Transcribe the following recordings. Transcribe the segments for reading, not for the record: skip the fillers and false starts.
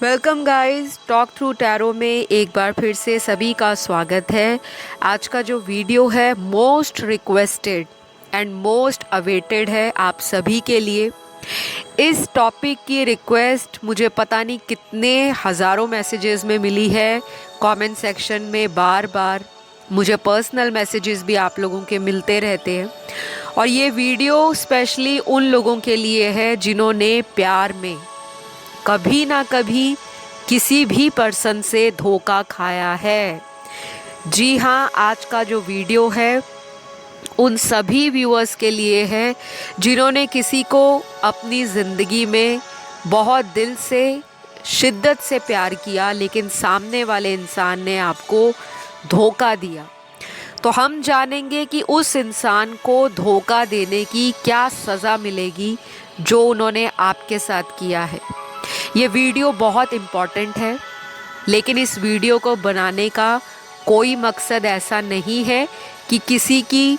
Welcome guys, talk through tarot में एक बार फिर से सभी का स्वागत है। आज का जो वीडियो है most requested and most awaited है आप सभी के लिए। इस टॉपिक की रिक्वेस्ट मुझे पता नहीं कितने हज़ारों मैसेजेस में मिली है, कमेंट सेक्शन में बार बार मुझे पर्सनल मैसेजेस भी आप लोगों के मिलते रहते हैं। और ये वीडियो स्पेशली उन लोगों के लिए है जिन्होंने प्यार में कभी ना कभी किसी भी पर्सन से धोखा खाया है। जी हाँ, आज का जो वीडियो है उन सभी व्यूअर्स के लिए है जिन्होंने किसी को अपनी ज़िंदगी में बहुत दिल से शिद्दत से प्यार किया, लेकिन सामने वाले इंसान ने आपको धोखा दिया। तो हम जानेंगे कि उस इंसान को धोखा देने की क्या सज़ा मिलेगी जो उन्होंने आपके साथ किया है। ये वीडियो बहुत इम्पॉर्टेंट है, लेकिन इस वीडियो को बनाने का कोई मकसद ऐसा नहीं है कि किसी की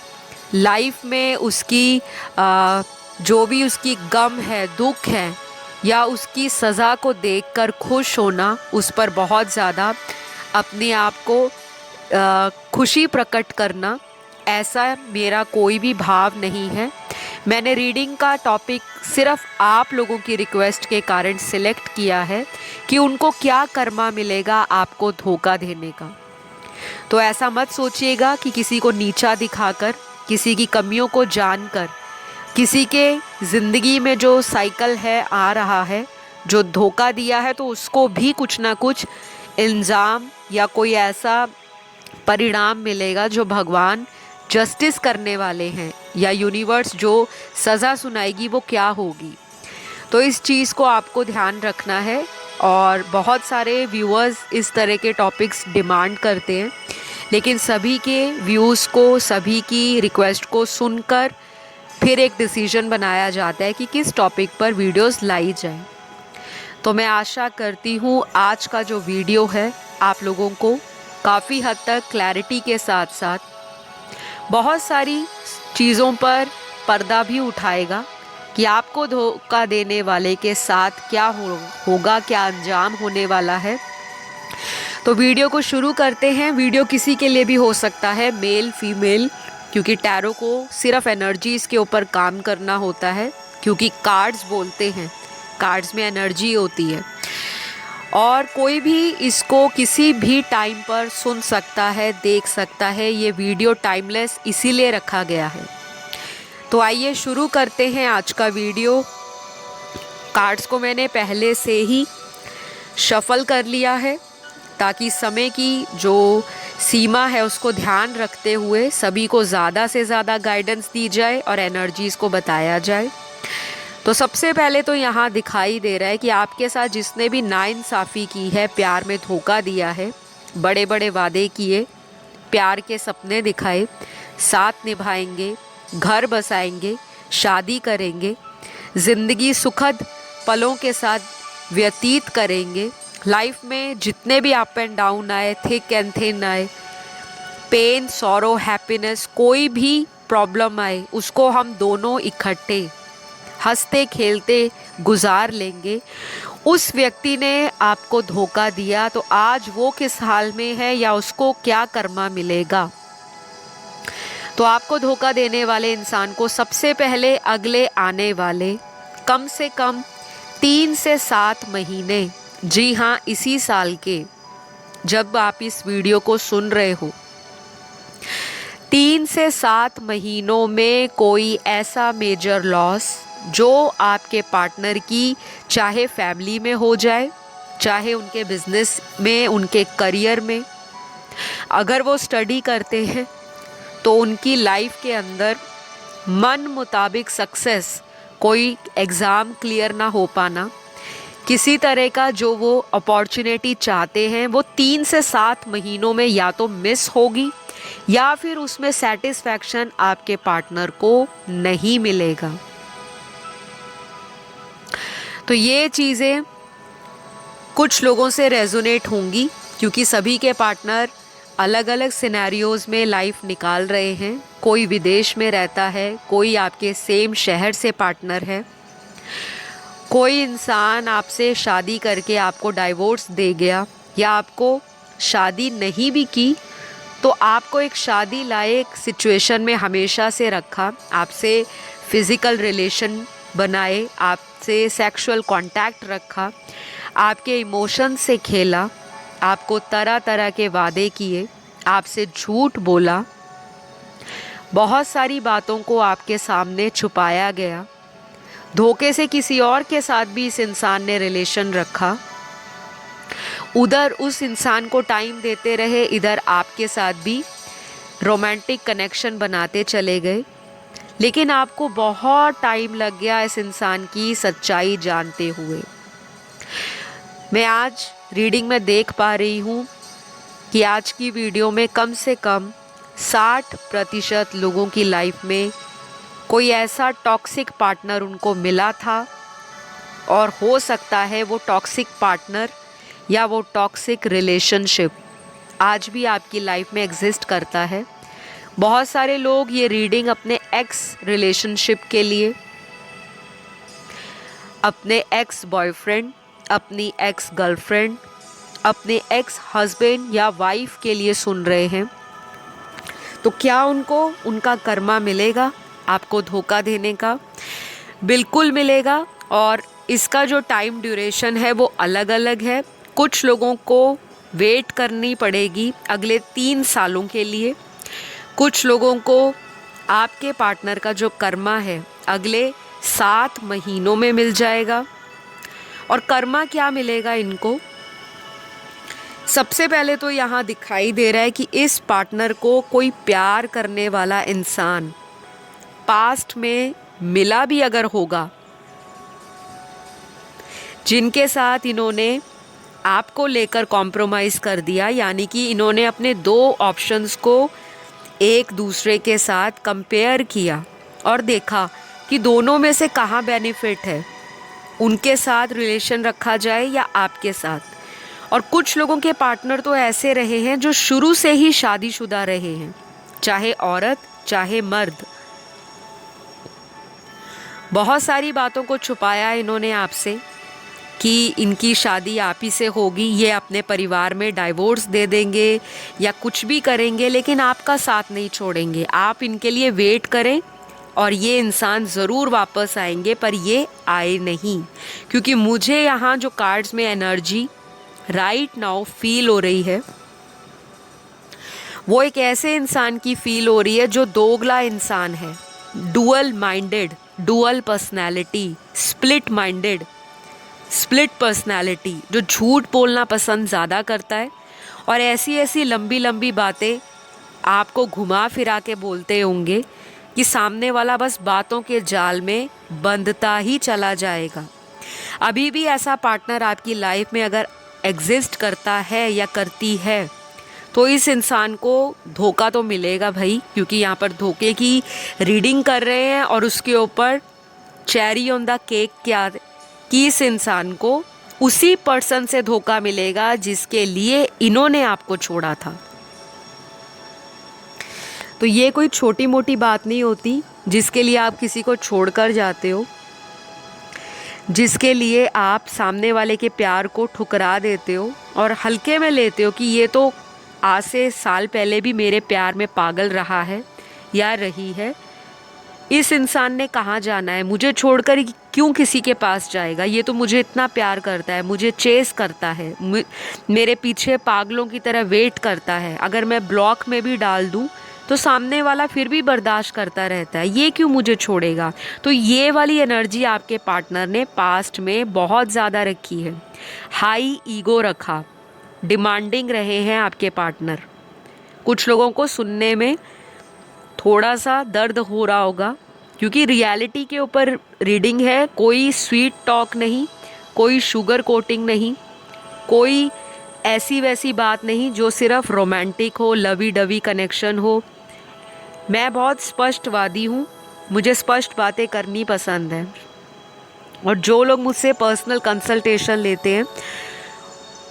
लाइफ में उसकी जो भी उसकी गम है, दुख है, या उसकी सज़ा को देखकर खुश होना, उस पर बहुत ज़्यादा अपने आप को खुशी प्रकट करना, ऐसा मेरा कोई भी भाव नहीं है। मैंने रीडिंग का टॉपिक सिर्फ आप लोगों की रिक्वेस्ट के कारण सिलेक्ट किया है कि उनको क्या कर्मा मिलेगा आपको धोखा देने का। तो ऐसा मत सोचिएगा कि किसी को नीचा दिखाकर, किसी की कमियों को जानकर, किसी के ज़िंदगी में जो साइकिल है आ रहा है, जो धोखा दिया है, तो उसको भी कुछ ना कुछ इल्ज़ाम या कोई ऐसा परिणाम मिलेगा जो भगवान जस्टिस करने वाले हैं, या यूनिवर्स जो सज़ा सुनाएगी वो क्या होगी। तो इस चीज़ को आपको ध्यान रखना है। और बहुत सारे व्यूअर्स इस तरह के टॉपिक्स डिमांड करते हैं, लेकिन सभी के व्यूज़ को, सभी की रिक्वेस्ट को सुनकर फिर एक डिसीजन बनाया जाता है कि किस टॉपिक पर वीडियोस लाई जाए। तो मैं आशा करती हूँ आज का जो वीडियो है आप लोगों को काफ़ी हद तक क्लैरिटी के साथ साथ बहुत सारी चीज़ों पर पर्दा भी उठाएगा कि आपको धोखा देने वाले के साथ क्या होगा, क्या अंजाम होने वाला है। तो वीडियो को शुरू करते हैं। वीडियो किसी के लिए भी हो सकता है, मेल फीमेल, क्योंकि टैरो को सिर्फ एनर्जीज़ के ऊपर काम करना होता है, क्योंकि कार्ड्स बोलते हैं, कार्ड्स में एनर्जी होती है। और कोई भी इसको किसी भी टाइम पर सुन सकता है, देख सकता है। ये वीडियो टाइमलेस इसीलिए रखा गया है। तो आइए शुरू करते हैं आज का वीडियो। कार्ड्स को मैंने पहले से ही शफल कर लिया है ताकि समय की जो सीमा है उसको ध्यान रखते हुए सभी को ज़्यादा से ज़्यादा गाइडेंस दी जाए और एनर्जीज़ को बताया जाए। तो सबसे पहले तो यहाँ दिखाई दे रहा है कि आपके साथ जिसने भी नाइंसाफ़ी की है, प्यार में धोखा दिया है, बड़े बड़े वादे किए, प्यार के सपने दिखाए, साथ निभाएंगे, घर बसाएंगे, शादी करेंगे, ज़िंदगी सुखद पलों के साथ व्यतीत करेंगे, लाइफ में जितने भी अप एंड डाउन आए, थिक एंड थिन आए, पेन, सॉरो, हैप्पीनेस, कोई भी प्रॉब्लम आए, उसको हम दोनों इकट्ठे हंसते खेलते गुजार लेंगे। उस व्यक्ति ने आपको धोखा दिया, तो आज वो किस हाल में है या उसको क्या कर्मा मिलेगा। तो आपको धोखा देने वाले इंसान को सबसे पहले अगले आने वाले कम से कम 3 से 7 महीने, जी हाँ, इसी साल के जब आप इस वीडियो को सुन रहे हो, 3 से 7 महीनों में कोई ऐसा मेजर लॉस जो आपके पार्टनर की, चाहे फैमिली में हो जाए, चाहे उनके बिजनेस में, उनके करियर में, अगर वो स्टडी करते हैं तो उनकी लाइफ के अंदर मन मुताबिक सक्सेस, कोई एग्ज़ाम क्लियर ना हो पाना, किसी तरह का जो वो अपॉर्चुनिटी चाहते हैं वो 3 से 7 महीनों में या तो मिस होगी या फिर उसमें सेटिस्फैक्शन आपके पार्टनर को नहीं मिलेगा। तो ये चीज़ें कुछ लोगों से रेजोनेट होंगी, क्योंकि सभी के पार्टनर अलग अलग सिनेरियोज़ में लाइफ निकाल रहे हैं। कोई विदेश में रहता है, कोई आपके सेम शहर से पार्टनर है, कोई इंसान आपसे शादी करके आपको डाइवोर्स दे गया या आपको शादी नहीं भी की तो आपको एक शादी लायक सिचुएशन में हमेशा से रखा, आपसे फिज़िकल रिलेशन बनाए, आपसे सेक्सुअल कांटेक्ट रखा, आपके इमोशन से खेला, आपको तरह तरह के वादे किए, आपसे झूठ बोला, बहुत सारी बातों को आपके सामने छुपाया गया, धोखे से किसी और के साथ भी इस इंसान ने रिलेशन रखा, उधर उस इंसान को टाइम देते रहे, इधर आपके साथ भी रोमांटिक कनेक्शन बनाते चले गए, लेकिन आपको बहुत टाइम लग गया इस इंसान की सच्चाई जानते हुए। मैं आज रीडिंग में देख पा रही हूँ कि आज की वीडियो में कम से कम 60% लोगों की लाइफ में कोई ऐसा टॉक्सिक पार्टनर उनको मिला था और हो सकता है वो टॉक्सिक पार्टनर या वो टॉक्सिक रिलेशनशिप आज भी आपकी लाइफ में एग्जिस्ट करता है। बहुत सारे लोग ये रीडिंग अपने एक्स रिलेशनशिप के लिए, अपने एक्स बॉयफ्रेंड, अपनी एक्स गर्लफ्रेंड, अपने एक्स हस्बैंड या वाइफ के लिए सुन रहे हैं। तो क्या उनको उनका कर्मा मिलेगा आपको धोखा देने का? बिल्कुल मिलेगा। और इसका जो टाइम ड्यूरेशन है वो अलग अलग है। कुछ लोगों को वेट करनी पड़ेगी अगले 3 सालों के लिए, कुछ लोगों को आपके पार्टनर का जो कर्मा है अगले 7 महीनों में मिल जाएगा। और कर्मा क्या मिलेगा इनको? सबसे पहले तो यहाँ दिखाई दे रहा है कि इस पार्टनर को कोई प्यार करने वाला इंसान पास्ट में मिला भी अगर होगा, जिनके साथ इन्होंने आपको लेकर कॉम्प्रोमाइज़ कर दिया, यानी कि इन्होंने अपने 2 ऑप्शंस को एक दूसरे के साथ कंपेयर किया और देखा कि दोनों में से कहाँ बेनिफिट है, उनके साथ रिलेशन रखा जाए या आपके साथ। और कुछ लोगों के पार्टनर तो ऐसे रहे हैं जो शुरू से ही शादीशुदा रहे हैं, चाहे औरत चाहे मर्द। बहुत सारी बातों को छुपाया इन्होंने आपसे कि इनकी शादी आप ही से होगी, ये अपने परिवार में डाइवोर्स दे देंगे या कुछ भी करेंगे, लेकिन आपका साथ नहीं छोड़ेंगे। आप इनके लिए वेट करें और ये इंसान ज़रूर वापस आएंगे, पर ये आए नहीं, क्योंकि मुझे यहाँ जो कार्ड्स में एनर्जी राइट नाउ फील हो रही है वो एक ऐसे इंसान की फील हो रही है जो दोगला इंसान है, dual minded, dual personality, split minded, split personality, जो झूठ बोलना पसंद ज़्यादा करता है और ऐसी ऐसी लंबी लंबी बातें आपको घुमा फिरा के बोलते होंगे कि सामने वाला बस बातों के जाल में बंधता ही चला जाएगा। अभी भी ऐसा पार्टनर आपकी लाइफ में अगर एग्जिस्ट करता है या करती है तो इस इंसान को धोखा तो मिलेगा भाई, क्योंकि यहाँ पर धोखे की रीडिंग कर रहे हैं और उसके ऊपर चेरी ऑन द केक क्या कि इस इंसान को उसी पर्सन से धोखा मिलेगा जिसके लिए इन्होंने आपको छोड़ा था। तो ये कोई छोटी मोटी बात नहीं होती जिसके लिए आप किसी को छोड़कर जाते हो, जिसके लिए आप सामने वाले के प्यार को ठुकरा देते हो और हल्के में लेते हो कि ये तो आज से साल पहले भी मेरे प्यार में पागल रहा है या रही है, इस इंसान ने कहाँ जाना है, मुझे छोड़कर क्यों किसी के पास जाएगा, ये तो मुझे इतना प्यार करता है, मुझे चेस करता है, मेरे पीछे पागलों की तरह वेट करता है, अगर मैं ब्लॉक में भी डाल दूँ तो सामने वाला फिर भी बर्दाश्त करता रहता है, ये क्यों मुझे छोड़ेगा। तो ये वाली एनर्जी आपके पार्टनर ने पास्ट में बहुत ज़्यादा रखी है, हाई ईगो रखा, डिमांडिंग रहे हैं आपके पार्टनर। कुछ लोगों को सुनने में थोड़ा सा दर्द हो रहा होगा क्योंकि रियलिटी के ऊपर रीडिंग है, कोई स्वीट टॉक नहीं, कोई शुगर कोटिंग नहीं, कोई ऐसी वैसी बात नहीं जो सिर्फ रोमांटिक हो, लवी डवी कनेक्शन हो। मैं बहुत स्पष्टवादी हूँ, मुझे स्पष्ट बातें करनी पसंद है। और जो लोग मुझसे पर्सनल कंसल्टेशन लेते हैं,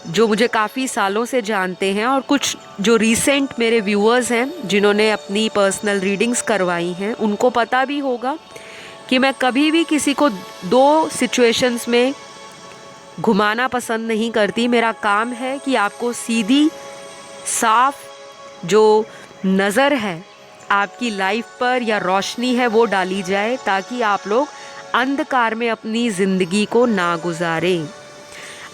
जो मुझे काफ़ी सालों से जानते हैं, और कुछ जो रीसेंट मेरे व्यूअर्स हैं जिन्होंने अपनी पर्सनल रीडिंग्स करवाई हैं, उनको पता भी होगा कि मैं कभी भी किसी को दो सिचुएशंस में घुमाना पसंद नहीं करती। मेरा काम है कि आपको सीधी साफ जो नज़र है आपकी लाइफ पर या रोशनी है वो डाली जाए, ताकि आप लोग अंधकार में अपनी ज़िंदगी को ना गुजारें।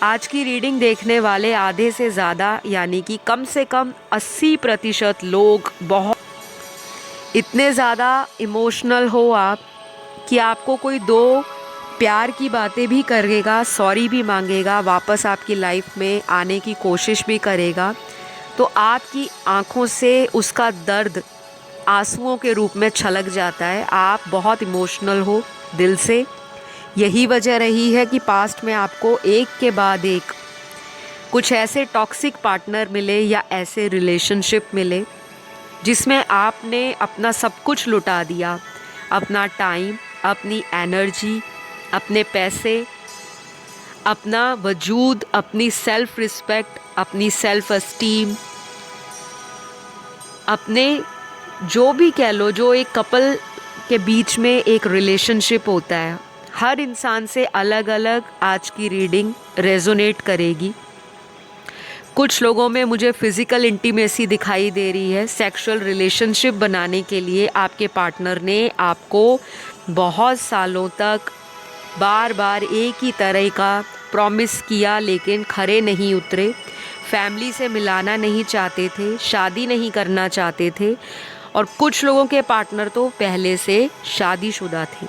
आज की रीडिंग देखने वाले आधे से ज़्यादा यानी कि कम से कम 80% लोग बहुत इतने ज़्यादा इमोशनल हो आप कि आपको कोई दो प्यार की बातें भी करेगा, सॉरी भी मांगेगा, वापस आपकी लाइफ में आने की कोशिश भी करेगा, तो आपकी आंखों से उसका दर्द आंसुओं के रूप में छलक जाता है। आप बहुत इमोशनल हो दिल से। यही वजह रही है कि पास्ट में आपको एक के बाद एक कुछ ऐसे टॉक्सिक पार्टनर मिले या ऐसे रिलेशनशिप मिले जिसमें आपने अपना सब कुछ लुटा दिया, अपना टाइम, अपनी एनर्जी, अपने पैसे, अपना वजूद, अपनी सेल्फ रिस्पेक्ट, अपनी सेल्फ एस्टीम, अपने जो भी कह लो, जो एक कपल के बीच में एक रिलेशनशिप होता है। हर इंसान से अलग अलग आज की रीडिंग रेजोनेट करेगी। कुछ लोगों में मुझे फ़िज़िकल इंटीमेसी दिखाई दे रही है। सेक्सुअल रिलेशनशिप बनाने के लिए आपके पार्टनर ने आपको बहुत सालों तक बार बार एक ही तरह का प्रॉमिस किया, लेकिन खरे नहीं उतरे। फैमिली से मिलाना नहीं चाहते थे, शादी नहीं करना चाहते थे, और कुछ लोगों के पार्टनर तो पहले से शादीशुदा थे।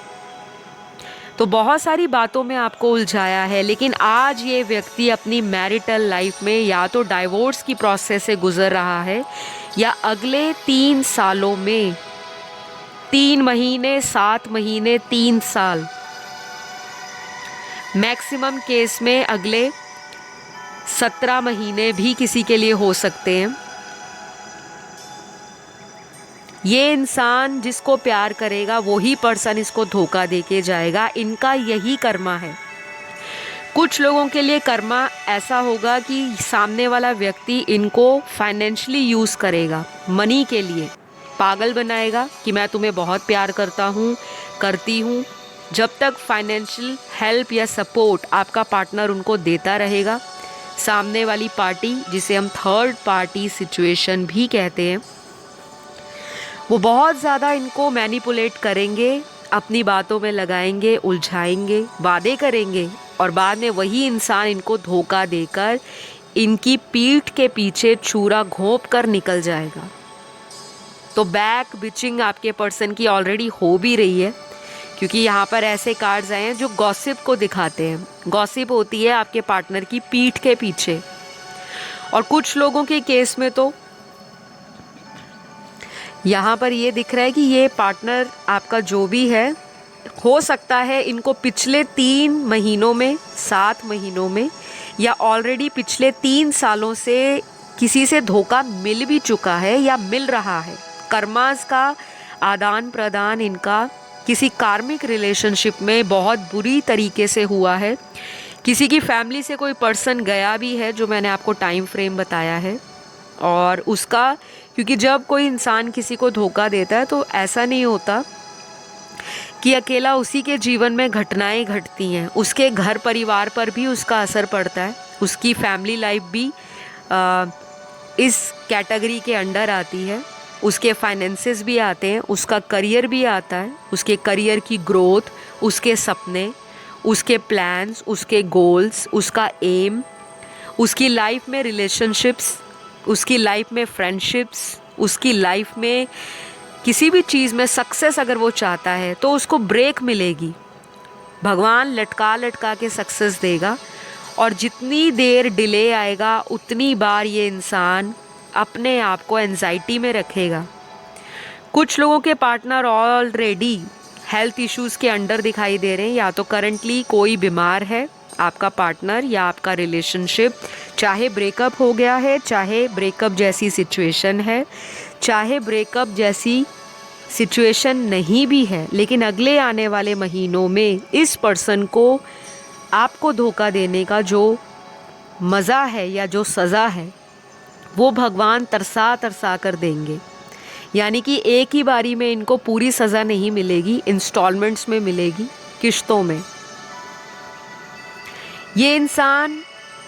तो बहुत सारी बातों में आपको उलझाया है, लेकिन आज ये व्यक्ति अपनी मैरिटल लाइफ में या तो डाइवोर्स की प्रोसेस से गुजर रहा है या अगले 3 सालों में 3 महीने, 7 महीने, 3 साल, मैक्सिमम केस में अगले 17 महीने भी किसी के लिए हो सकते हैं। ये इंसान जिसको प्यार करेगा वही पर्सन इसको धोखा देके जाएगा। इनका यही कर्मा है। कुछ लोगों के लिए कर्मा ऐसा होगा कि सामने वाला व्यक्ति इनको फाइनेंशियली यूज़ करेगा, मनी के लिए पागल बनाएगा कि मैं तुम्हें बहुत प्यार करता हूँ, करती हूँ। जब तक फाइनेंशियल हेल्प या सपोर्ट आपका पार्टनर उनको देता रहेगा, सामने वाली पार्टी, जिसे हम थर्ड पार्टी सिचुएशन भी कहते हैं, वो बहुत ज़्यादा इनको मैनिपुलेट करेंगे, अपनी बातों में लगाएंगे, उलझाएंगे, वादे करेंगे, और बाद में वही इंसान इनको धोखा देकर इनकी पीठ के पीछे छुरा घोंप कर निकल जाएगा। तो बैक बिचिंग आपके पर्सन की ऑलरेडी हो भी रही है, क्योंकि यहाँ पर ऐसे कार्ड्स आए हैं जो गॉसिप को दिखाते हैं। गॉसिप होती है आपके पार्टनर की पीठ के पीछे, और कुछ लोगों के केस में तो यहाँ पर ये दिख रहा है कि ये पार्टनर आपका जो भी है, हो सकता है इनको पिछले 3 महीनों में, 7 महीनों में, या ऑलरेडी पिछले 3 सालों से किसी से धोखा मिल भी चुका है या मिल रहा है। कर्मास का आदान प्रदान इनका किसी कार्मिक रिलेशनशिप में बहुत बुरी तरीके से हुआ है। किसी की फैमिली से कोई पर्सन गया भी है, जो मैंने आपको टाइम फ्रेम बताया है, और उसका, क्योंकि जब कोई इंसान किसी को धोखा देता है तो ऐसा नहीं होता कि अकेला उसी के जीवन में घटनाएं घटती हैं, उसके घर परिवार पर भी उसका असर पड़ता है। उसकी फैमिली लाइफ भी इस कैटेगरी के अंडर आती है। उसके फाइनेंसेस भी आते हैं, उसका करियर भी आता है, उसके करियर की ग्रोथ, उसके सपने, उसके प्लान्स, उसके गोल्स, उसका एम, उसकी लाइफ में रिलेशनशिप्स, उसकी लाइफ में फ्रेंडशिप्स, उसकी लाइफ में किसी भी चीज़ में सक्सेस अगर वो चाहता है तो उसको ब्रेक मिलेगी। भगवान लटका लटका के सक्सेस देगा, और जितनी देर डिले आएगा उतनी बार ये इंसान अपने आप को एंजाइटी में रखेगा। कुछ लोगों के पार्टनर ऑलरेडी हेल्थ इश्यूज़ के अंडर दिखाई दे रहे हैं। या तो करंटली कोई बीमार है आपका पार्टनर, या आपका रिलेशनशिप, चाहे ब्रेकअप हो गया है, चाहे ब्रेकअप जैसी सिचुएशन है, चाहे ब्रेकअप जैसी सिचुएशन नहीं भी है, लेकिन अगले आने वाले महीनों में इस पर्सन को आपको धोखा देने का जो मज़ा है या जो सज़ा है वो भगवान तरसा तरसा कर देंगे। यानी कि एक ही बारी में इनको पूरी सज़ा नहीं मिलेगी, इंस्टॉलमेंट्स में मिलेगी, किश्तों में। ये इंसान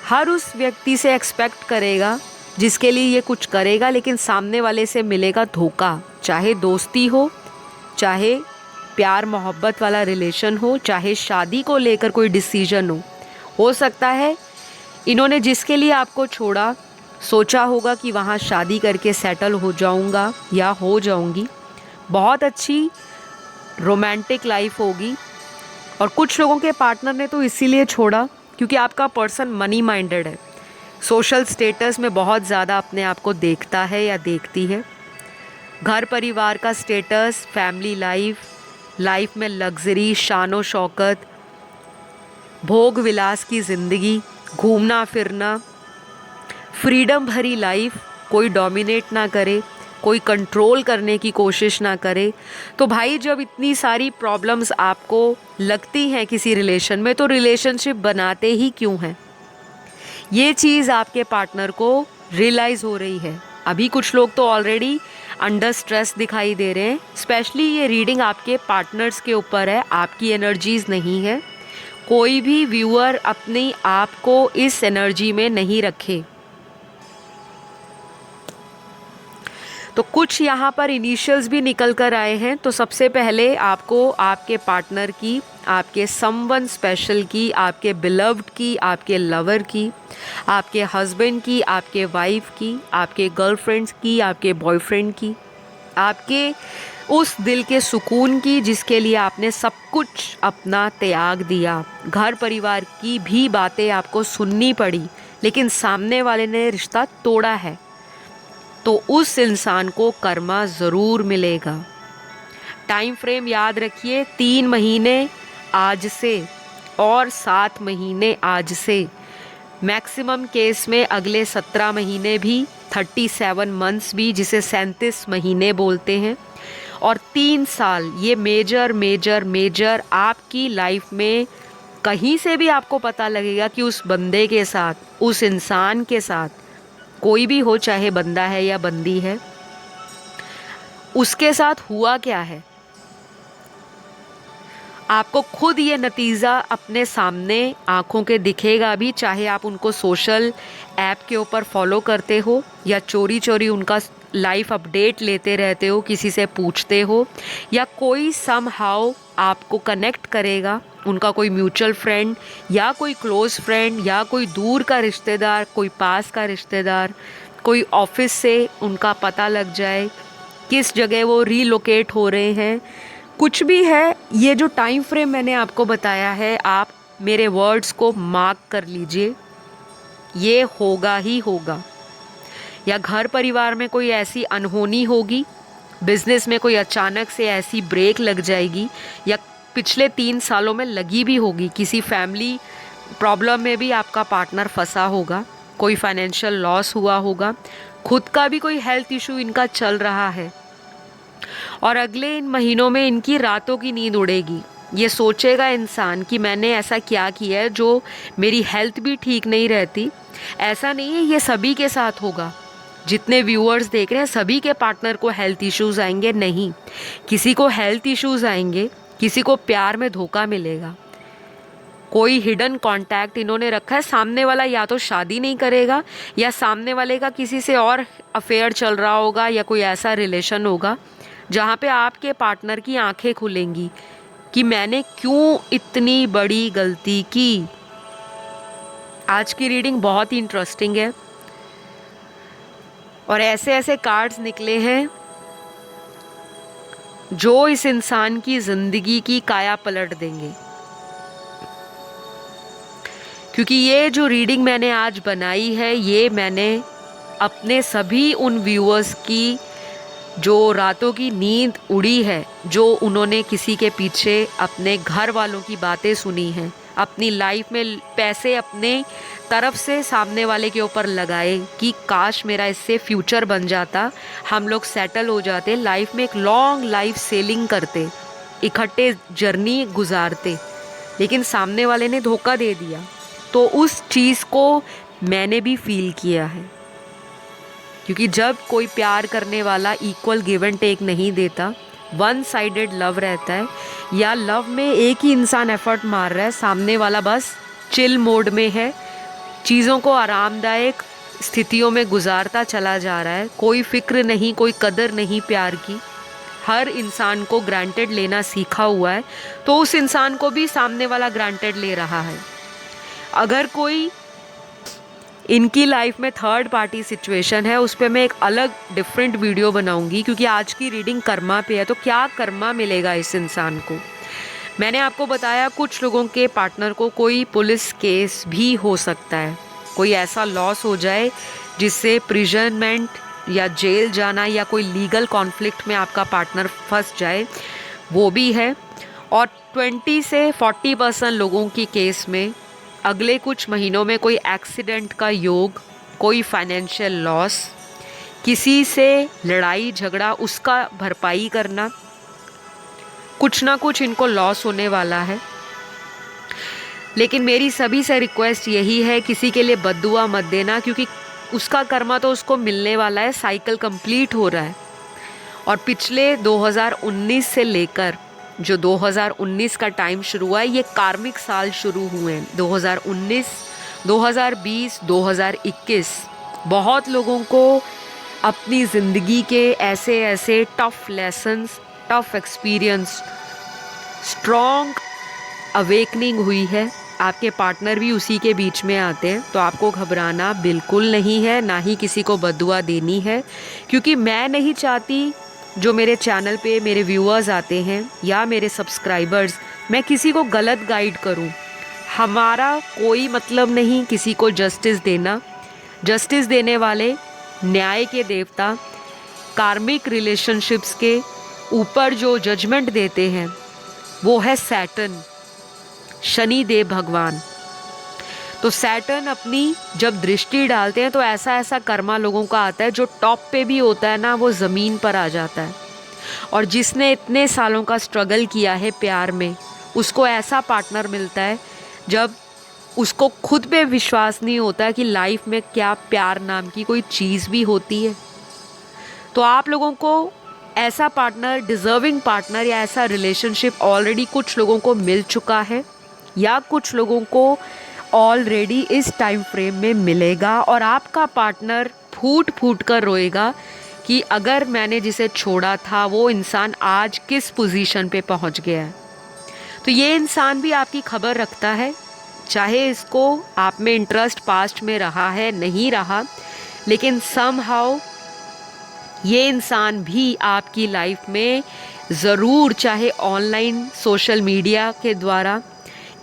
हर उस व्यक्ति से एक्सपेक्ट करेगा जिसके लिए ये कुछ करेगा, लेकिन सामने वाले से मिलेगा धोखा। चाहे दोस्ती हो, चाहे प्यार मोहब्बत वाला रिलेशन हो, चाहे शादी को लेकर कोई डिसीजन हो सकता है इन्होंने जिसके लिए आपको छोड़ा सोचा होगा कि वहाँ शादी करके सेटल हो जाऊँगा या हो जाऊँगी, बहुत अच्छी रोमांटिक लाइफ होगी। और कुछ लोगों के पार्टनर ने तो इसीलिए छोड़ा क्योंकि आपका पर्सन मनी माइंडेड है, सोशल स्टेटस में बहुत ज़्यादा अपने आप को देखता है या देखती है। घर परिवार का स्टेटस, फैमिली लाइफ में लग्जरी, शानो शौकत, भोग विलास की ज़िंदगी, घूमना फिरना, फ्रीडम भरी लाइफ, कोई डोमिनेट ना करे, कोई कंट्रोल करने की कोशिश ना करे। तो भाई जब इतनी सारी प्रॉब्लम्स आपको लगती हैं किसी रिलेशन में, तो रिलेशनशिप बनाते ही क्यों हैं? ये चीज़ आपके पार्टनर को रियलाइज़ हो रही है। अभी कुछ लोग तो ऑलरेडी अंडर स्ट्रेस दिखाई दे रहे हैं। स्पेशली ये रीडिंग आपके पार्टनर्स के ऊपर है, आपकी एनर्जीज़ नहीं है। कोई भी व्यूअर अपने आप को इस एनर्जी में नहीं रखे। तो कुछ यहाँ पर इनिशियल्स भी निकल कर आए हैं। तो सबसे पहले आपको आपके पार्टनर की, आपके समवन स्पेशल की, आपके बिलव्ड की, आपके लवर की, आपके हस्बैंड की, आपके वाइफ की, आपके गर्लफ्रेंड्स की, आपके बॉयफ्रेंड की, आपके उस दिल के सुकून की जिसके लिए आपने सब कुछ अपना त्याग दिया। घर परिवार की भी बातें आपको सुननी पड़ी, लेकिन सामने वाले ने रिश्ता तोड़ा है, तो उस इंसान को कर्मा ज़रूर मिलेगा। टाइम फ्रेम याद रखिए, 3 महीने आज से और 7 महीने आज से, मैक्सिमम केस में अगले 17 महीने भी, 37 मंथ्स भी, जिसे 37 महीने बोलते हैं, और 3 साल। ये मेजर आपकी लाइफ में कहीं से भी आपको पता लगेगा कि उस बंदे के साथ, उस इंसान के साथ, कोई भी हो, चाहे बंदा है या बंदी है, उसके साथ हुआ क्या है। आपको खुद ये नतीजा अपने सामने आँखों के दिखेगा भी, चाहे आप उनको सोशल ऐप के ऊपर फॉलो करते हो या चोरी चोरी उनका लाइफ अपडेट लेते रहते हो, किसी से पूछते हो, या कोई समहाउ आपको कनेक्ट करेगा, उनका कोई म्यूचुअल फ्रेंड या कोई क्लोज़ फ्रेंड या कोई दूर का रिश्तेदार, कोई पास का रिश्तेदार, कोई ऑफिस से उनका पता लग जाए, किस जगह वो रीलोकेट हो रहे हैं, कुछ भी है। ये जो टाइम फ्रेम मैंने आपको बताया है, आप मेरे वर्ड्स को मार्क कर लीजिए, ये होगा ही होगा। या घर परिवार में कोई ऐसी अनहोनी होगी, बिजनेस में कोई अचानक से ऐसी ब्रेक लग जाएगी, या पिछले 3 सालों में लगी भी होगी, किसी फैमिली प्रॉब्लम में भी आपका पार्टनर फंसा होगा, कोई फाइनेंशियल लॉस हुआ होगा, खुद का भी कोई हेल्थ इशू इनका चल रहा है, और अगले इन महीनों में इनकी रातों की नींद उड़ेगी। ये सोचेगा इंसान कि मैंने ऐसा क्या किया है जो मेरी हेल्थ भी ठीक नहीं रहती। ऐसा नहीं है ये सभी के साथ होगा, जितने व्यूअर्स देख रहे हैं सभी के पार्टनर को हेल्थ इश्यूज़ आएंगे, नहीं, किसी को हेल्थ इश्यूज़ आएंगे, किसी को प्यार में धोखा मिलेगा, कोई हिडन कॉन्टैक्ट इन्होंने रखा है। सामने वाला या तो शादी नहीं करेगा, या सामने वाले का किसी से और अफेयर चल रहा होगा, या कोई ऐसा रिलेशन होगा जहाँ पे आपके पार्टनर की आंखें खुलेंगी कि मैंने क्यों इतनी बड़ी गलती की। आज की रीडिंग बहुत ही इंटरेस्टिंग है और ऐसे ऐसे कार्ड्स निकले हैं जो इस इंसान की ज़िंदगी की काया पलट देंगे। क्योंकि ये जो रीडिंग मैंने आज बनाई है, ये मैंने अपने सभी उन व्यूअर्स की जो रातों की नींद उड़ी है, जो उन्होंने किसी के पीछे अपने घर वालों की बातें सुनी हैं, अपनी लाइफ में पैसे अपने तरफ से सामने वाले के ऊपर लगाए कि काश मेरा इससे फ्यूचर बन जाता, हम लोग सेटल हो जाते, लाइफ में एक लॉन्ग लाइफ सेलिंग करते, इकट्ठे जर्नी गुजारते, लेकिन सामने वाले ने धोखा दे दिया। तो उस चीज़ को मैंने भी फील किया है, क्योंकि जब कोई प्यार करने वाला इक्वल गिव एंड टेक नहीं देता, वन साइडेड लव रहता है, या लव में एक ही इंसान एफर्ट मार रहा है, सामने वाला बस चिल मोड में है, चीज़ों को आरामदायक स्थितियों में गुजारता चला जा रहा है, कोई फिक्र नहीं, कोई कदर नहीं प्यार की, हर इंसान को ग्रांटेड लेना सीखा हुआ है, तो उस इंसान को भी सामने वाला ग्रांटेड ले रहा है। अगर कोई इनकी लाइफ में थर्ड पार्टी सिचुएशन है, उस पर मैं एक अलग डिफरेंट वीडियो बनाऊंगी, क्योंकि आज की रीडिंग कर्मा पे है, तो क्या कर्मा मिलेगा इस इंसान को। मैंने आपको बताया कुछ लोगों के पार्टनर को कोई पुलिस केस भी हो सकता है, कोई ऐसा लॉस हो जाए जिससे प्रिजनमेंट या जेल जाना या कोई लीगल कॉन्फ्लिक्ट में आपका पार्टनर फंस जाए, वो भी है। और 20 से 40% लोगों की केस में अगले कुछ महीनों में कोई एक्सीडेंट का योग, कोई फाइनेंशियल लॉस, किसी से लड़ाई झगड़ा, उसका भरपाई करना, कुछ ना कुछ इनको लॉस होने वाला है। लेकिन मेरी सभी से रिक्वेस्ट यही है, किसी के लिए बद्दुआ मत देना, क्योंकि उसका कर्मा तो उसको मिलने वाला है, साइकिल कंप्लीट हो रहा है। और पिछले 2019 से लेकर जो 2019 का टाइम शुरू हुआ है, ये कार्मिक साल शुरू हुए हैं, 2019, 2020, 2021। बहुत लोगों को अपनी ज़िंदगी के ऐसे ऐसे tough lessons, tough experience, strong awakening हुई है। आपके पार्टनर भी उसी के बीच में आते हैं, तो आपको घबराना बिल्कुल नहीं है, ना ही किसी को बद्दुआ देनी है, क्योंकि मैं नहीं चाहती जो मेरे चैनल पे मेरे व्यूअर्स आते हैं या मेरे सब्सक्राइबर्स, मैं किसी को गलत गाइड करूं। हमारा कोई मतलब नहीं किसी को जस्टिस देना। जस्टिस देने वाले न्याय के देवता, कार्मिक रिलेशनशिप्स के ऊपर जो जजमेंट देते हैं वो है सैटर्न, शनि देव भगवान। तो सैटर्न अपनी जब दृष्टि डालते हैं तो ऐसा ऐसा कर्मा लोगों का आता है, जो टॉप पे भी होता है ना, वो ज़मीन पर आ जाता है। और जिसने इतने सालों का स्ट्रगल किया है प्यार में, उसको ऐसा पार्टनर मिलता है जब उसको खुद पे विश्वास नहीं होता कि लाइफ में क्या प्यार नाम की कोई चीज़ भी होती है। तो आप लोगों को ऐसा पार्टनर, डिज़र्विंग पार्टनर या ऐसा रिलेशनशिप ऑलरेडी कुछ लोगों को मिल चुका है, या कुछ लोगों को ऑलरेडी इस टाइम फ्रेम में मिलेगा। और आपका पार्टनर फूट फूट कर रोएगा कि अगर मैंने जिसे छोड़ा था वो इंसान आज किस पोजीशन पे पहुंच गया है। तो ये इंसान भी आपकी खबर रखता है, चाहे इसको आप में इंटरेस्ट पास्ट में रहा है नहीं रहा, लेकिन समहाउ ये इंसान भी आपकी लाइफ में ज़रूर, चाहे ऑनलाइन सोशल मीडिया के द्वारा,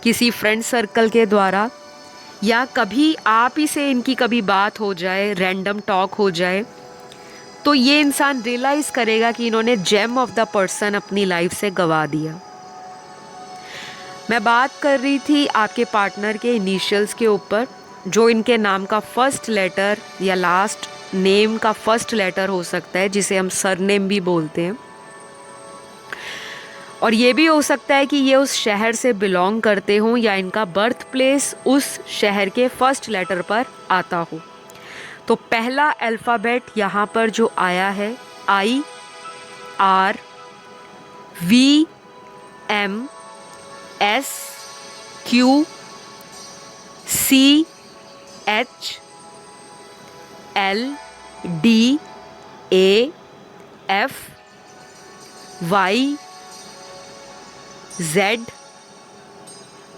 किसी फ्रेंड सर्कल के द्वारा, या कभी आप ही से इनकी कभी बात हो जाए, रैंडम टॉक हो जाए, तो ये इंसान रियलाइज़ करेगा कि इन्होंने जेम ऑफ द पर्सन अपनी लाइफ से गंवा दिया। मैं बात कर रही थी आपके पार्टनर के इनिशियल्स के ऊपर, जो इनके नाम का फर्स्ट लेटर या लास्ट नेम का फर्स्ट लेटर हो सकता है, जिसे हम सरनेम भी बोलते हैं। और ये भी हो सकता है कि ये उस शहर से बिलोंग करते हों या इनका बर्थ प्लेस उस शहर के फर्स्ट लेटर पर आता हो। तो पहला अल्फ़ाबेट यहाँ पर जो आया है, I R V M S Q C H L D A F Y Z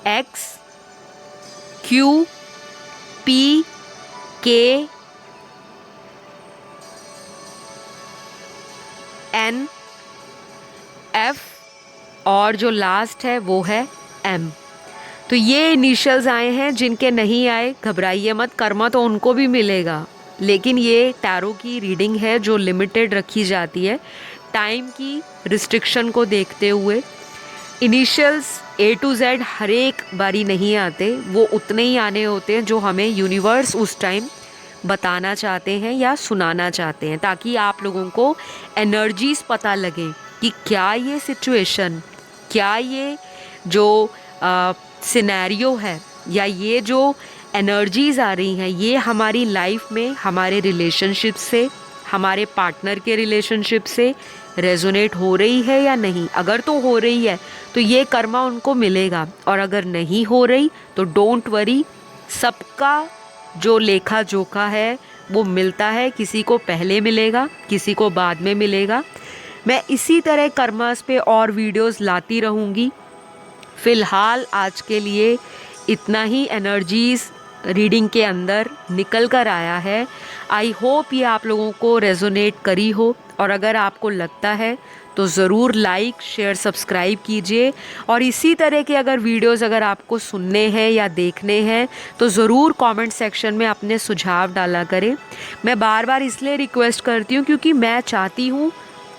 X Q P K N F और जो लास्ट है वो है M। तो ये इनिशियल्स आए हैं। जिनके नहीं आए घबराइए मत, कर्मा तो उनको भी मिलेगा, लेकिन ये टैरो की रीडिंग है जो लिमिटेड रखी जाती है टाइम की रिस्ट्रिक्शन को देखते हुए। इनिशियल्स A to Z हर एक बारी नहीं आते, वो उतने ही आने होते हैं जो हमें यूनिवर्स उस टाइम बताना चाहते हैं या सुनाना चाहते हैं, ताकि आप लोगों को एनर्जीज पता लगे कि क्या ये सिचुएशन, क्या ये जो सिनेरियो है या ये जो एनर्जीज आ रही हैं, ये हमारी लाइफ में हमारे रिलेशनशिप से हमारे पार्टनर के रिलेशनशिप से रेजोनेट हो रही है या नहीं। अगर तो हो रही है तो ये कर्मा उनको मिलेगा, और अगर नहीं हो रही तो डोंट वरी, सबका जो लेखा जोखा है वो मिलता है। किसी को पहले मिलेगा, किसी को बाद में मिलेगा। मैं इसी तरह कर्मास पे और वीडियोस लाती रहूँगी। फ़िलहाल आज के लिए इतना ही एनर्जीज़ रीडिंग के अंदर निकल कर आया है। आई होप ये आप लोगों को रेजोनेट करी हो, और अगर आपको लगता है तो ज़रूर लाइक शेयर सब्सक्राइब कीजिए। और इसी तरह के अगर वीडियोस अगर आपको सुनने हैं या देखने हैं तो ज़रूर कमेंट सेक्शन में अपने सुझाव डाला करें। मैं बार बार इसलिए रिक्वेस्ट करती हूँ क्योंकि मैं चाहती हूँ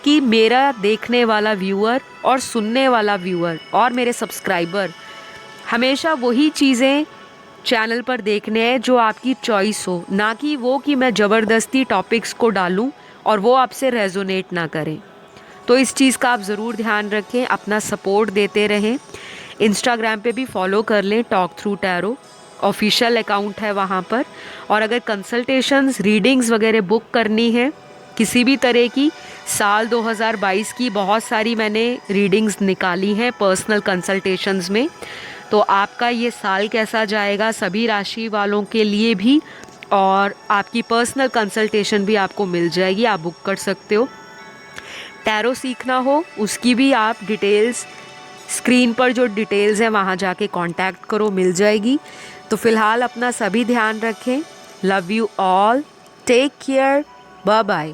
कि मेरा देखने वाला व्यूअर और सुनने वाला व्यूअर और मेरे सब्सक्राइबर हमेशा वही चीज़ें चैनल पर देखने हैं जो आपकी चॉइस हो, ना कि वो कि मैं ज़बरदस्ती टॉपिक्स को डालूं और वो आपसे रेजोनेट ना करें। तो इस चीज़ का आप ज़रूर ध्यान रखें, अपना सपोर्ट देते रहें। इंस्टाग्राम पे भी फॉलो कर लें, talk through tarot official account है वहाँ पर। और अगर कंसल्टेशंस रीडिंग्स वगैरह बुक करनी है किसी भी तरह की, साल 2022 की बहुत सारी मैंने रीडिंग्स निकाली हैं पर्सनल कंसल्टेशंस में। तो आपका ये साल कैसा जाएगा सभी राशि वालों के लिए भी, और आपकी पर्सनल कंसल्टेशन भी आपको मिल जाएगी, आप बुक कर सकते हो। टैरो सीखना हो उसकी भी आप डिटेल्स स्क्रीन पर जो डिटेल्स हैं वहाँ जाके कांटेक्ट करो, मिल जाएगी। तो फ़िलहाल अपना सभी ध्यान रखें। Love you all, take care, bye bye.